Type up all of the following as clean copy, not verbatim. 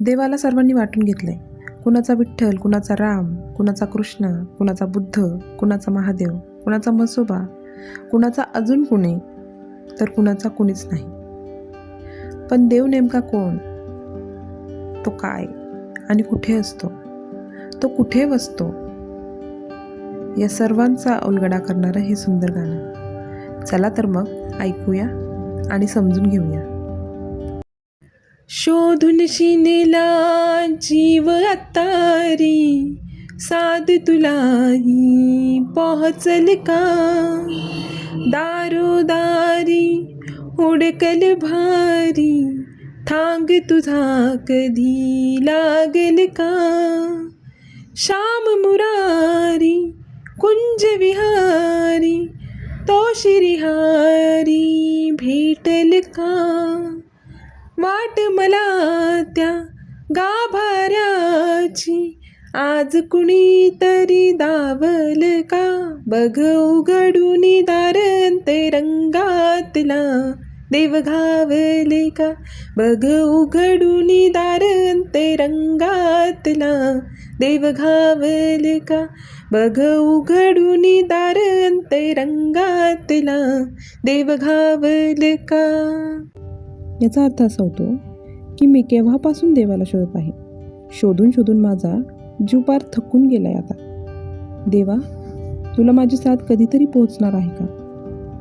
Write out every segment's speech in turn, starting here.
देवाला सर्वांनी वाटून घेतलंय. कुणाचा विठ्ठल, कुणाचा राम, कुणाचा कृष्ण, कुणाचा बुद्ध, कुणाचा महादेव, कुणाचा म्हसोबा, कुणाचा अजून कुणी, तर कुणाचा कुणीच नाही. पण देव नेमका कोण? तो काय आणि कुठे असतो? तो कुठे वसतो? या सर्वांचा उलगडा करणारं हे सुंदर गाणं. चला तर मग ऐकूया आणि समजून घेऊया. शोधून शिनेला जीव अत्तारी, साध तुलाही पोहचल का? दारोदारी हुडकल भारी, थांग तुझा कधी लागल का? श्याम मुरारी कुंज विहारी, तो श्रीहारी भेटल का? वाट मला त्या गाभाऱ्याची, आज कुणी तरी दावल का? बघ उघडून दार अंतरंगातला, देव घावले का? बघ उघडून दार अंतरंगातला, देव घावले का? बघ उघडून दार अंतरंगातला, देव घावले का? याचा अर्थ असा होतो की मी केव्हापासून देवाला शोधत आहे. शोधून शोधून माझा जीव पार थकून गेलाय आता. देवा, तुला माझी साथ कधीतरी पोहोचणार आहे का?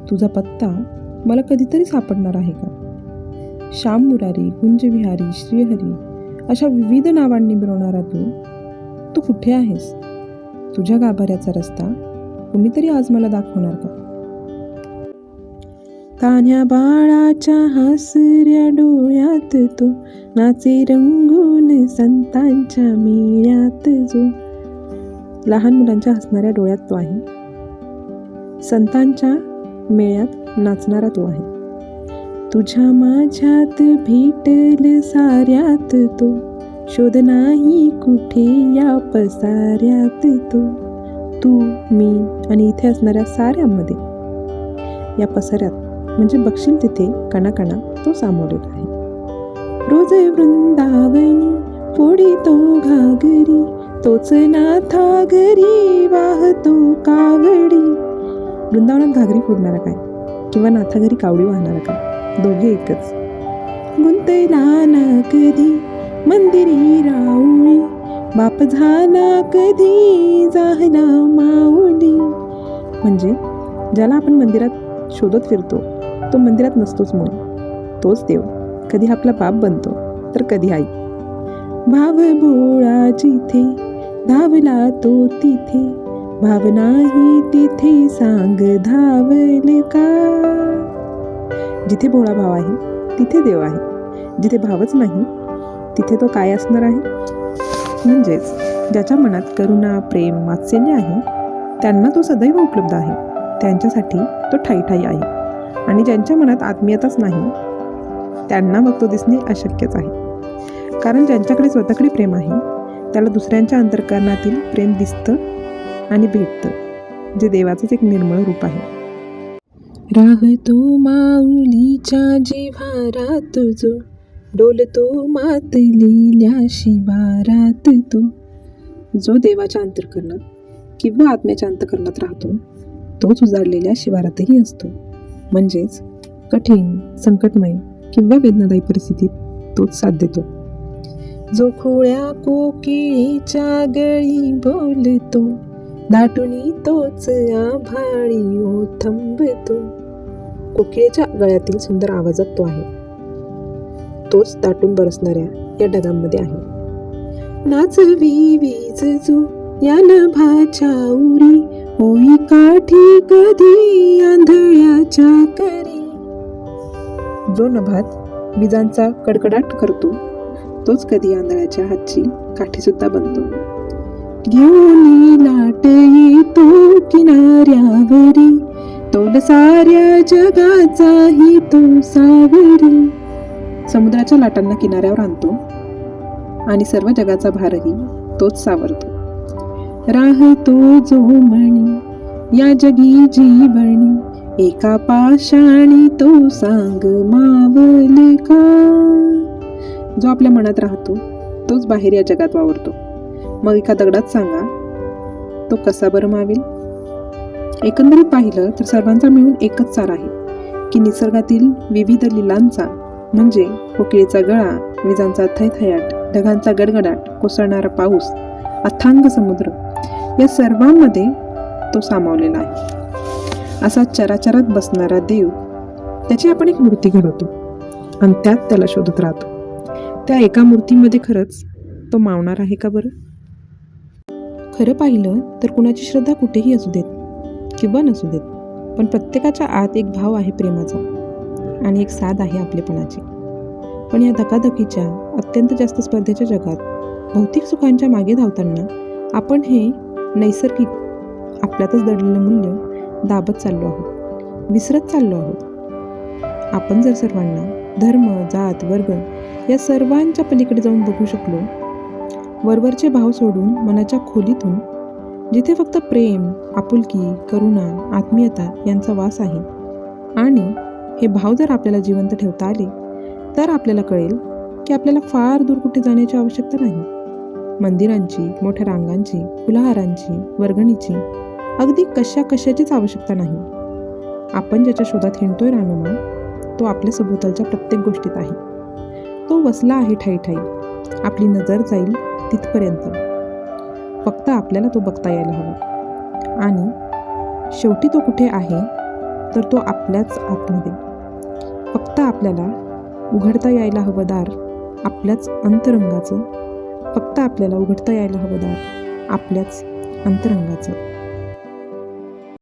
तुझा पत्ता मला कधीतरी सापडणार आहे का? श्याम मुरारी, कुंज विहारी, श्रीहरी अशा विविध नावांनी मिळवणारा तू कुठे आहेस? तुझ्या गाभाऱ्याचा रस्ता कुणीतरी आज मला दाखवणार का? तान्ह्या बाळाच्या हसऱ्या डोळ्यात तो नाचे रंगून, संतांच्या मेळ्यात जो. लहान मुलांच्या हसणाऱ्या डोळ्यात तो आहे. संतांच्या मेळ्यात नाचणारा तो आहे. तुझ्या माझ्यात भेटल साऱ्यात तो, शोध नाही कुठे या पसाऱ्यात तो. तू, मी आणि इथे असणाऱ्या साऱ्यामध्ये, या पसाऱ्यात म्हणजे बघशील तिथे कणाकणा तो सामोरेला आहे. रोज वृंदावनी फोडी तो घागरी, तोच नाथा घरी वाहतो कावडी. वृंदावनात घागरी फोडणारा काय किंवा नाथा घरी कावडी वाहणारा काय, दोघे एकच. गुंतला ना कधी मंदिरी राऊळी, बाप झाला कधी झाला माऊली. म्हणजे ज्याला आपण मंदिरात शोधत फिरतो तो मंदिरात नसतोच म्हणून. तोच देव कधी आपला बाप बनतो तर कधी आई. भाव भोळा जिथे धावला तो तिथे, भाव नाही तिथे सांग धावल का? जिथे भोळा भाव आहे तिथे देव आहे. जिथे भावच नाही तिथे तो काय असणार आहे? म्हणजेच ज्याच्या मनात करुणा, प्रेम, वात्सल्य आहे त्यांना तो सदैव उपलब्ध आहे. त्यांच्यासाठी तो ठाई ठाई आहे. आणि ज्यांच्या मनात आत्मीयताच नाही त्यांना मग तो दिसणे अशक्यच आहे. कारण ज्यांच्याकडे स्वतःकडे प्रेम आहे त्याला दुसऱ्यांच्या अंतःकरणातील प्रेम दिसतं आणि भेटतं, जे देवाचंच एक निर्मळ रूप आहे. राहतो माऊलीच्या जिव्हारात जो, डोलतो मातलेल्या शिवारात तो. जो देवाच्या अंतःकरणात किंवा आत्म्याच्या अंतःकरणात राहतो तोच उजाडलेल्या शिवारातही असतो. म्हणजेच कठीण, संकटमय किंवा वेदनादायी परिस्थितीत तोच साथ देतो. जो खोळ्या कोकिळेच्या गळी बोलतो, दाटुनी तोच आभाळी ओथंबतो. कोकिळेच्या गळ्यातील सुंदर आवाजात तो आहे. तोच दाटून बरसणाऱ्या या ढगांमध्ये आहे. नाचवी वीज जो या नभाच्या उरी, होई काठी कधी आंधळ्याच्या करी. जो नभात विजांचा कडकडाट करतो तोच कधी आंधळ्याच्या हातची काठी सुद्धा बनतो. घेऊन लाट येतो किनाऱ्यावरी, तोल साऱ्या जगाचाही तो सावरी. समुद्राच्या लाटांना किनाऱ्यावर आणतो आणि सर्व जगाचा भारही तोच सावरतो. राहतो जो म्हणी या जगी जीवणी, एका पाषाणी तो सांग मावल का. जो आपल्या मनात राहतो तोच बाहेर या जगात वावरतो. मग एका दगडात सांगा, तो कसा बरं मावेल? एकंदरीत पाहिलं तर सर्वांचा मिळून एकच सार आहे की निसर्गातील विविध लीलांचा, म्हणजे कोकिळेचा गळा, विजांचा थैथयाट, ढगांचा गडगडाट, कोसळणारा पाऊस, अथांग समुद्र, या सर्वांमध्ये तो सामावलेला आहे. असा चराचरात बसणारा देव, त्याची आपण एक मूर्ती घडवतो आणि त्यात त्याला शोधत राहतो. त्या एका मूर्तीमध्ये खरंच तो मावणार आहे का बरं? खरं पाहिलं तर कुणाची श्रद्धा कुठेही असू देत किंवा नसू देत, पण प्रत्येकाच्या आत एक भाव आहे प्रेमाचा आणि एक साध आहे आपलेपणाची. पण या धकाधकीच्या, अत्यंत जास्त स्पर्धेच्या जगात भौतिक सुखांच्या मागे धावताना आपण हे नैसर्गिक आपल्यातच दडलेलं मूल्य दाबत चाललो आहोत, विसरत चाललो आहोत. आपण जर सर्वांना धर्म, जात, वर्ग या सर्वांच्या पलीकडे जाऊन बघू शकलो, वरवरचे भाव सोडून मनाच्या खोलीतून, जिथे फक्त प्रेम, आपुलकी, करुणा, आत्मीयता यांचा वास आहे, आणि हे भाव जर आपल्याला जिवंत ठेवता आले, तर आपल्याला कळेल की आपल्याला फार दूर कुठे जाण्याची आवश्यकता नाही. मंदिरांची, मोठ्या रांगांची, फुलहारांची, वर्गणीची, अगदी कशाचीच आवश्यकता नाही. आपण ज्याच्या शोधात हिंडतोय रानोमा, तो आपल्या सभोवतालच्या प्रत्येक गोष्टीत आहे. तो वसला आहे ठाई ठाई, आपली नजर जाईल तिथपर्यंत. फक्त आपल्याला तो बघता यायला हवा. आणि शेवटी तो कुठे आहे, तर तो आपल्याच आतमध्ये. फक्त आपल्याला उघडता यायला हवं दार आपल्याच अंतरंगाचं. फक्त आपल्याला उघडता यायला हवं दार आपल्याच अंतरंगाचं.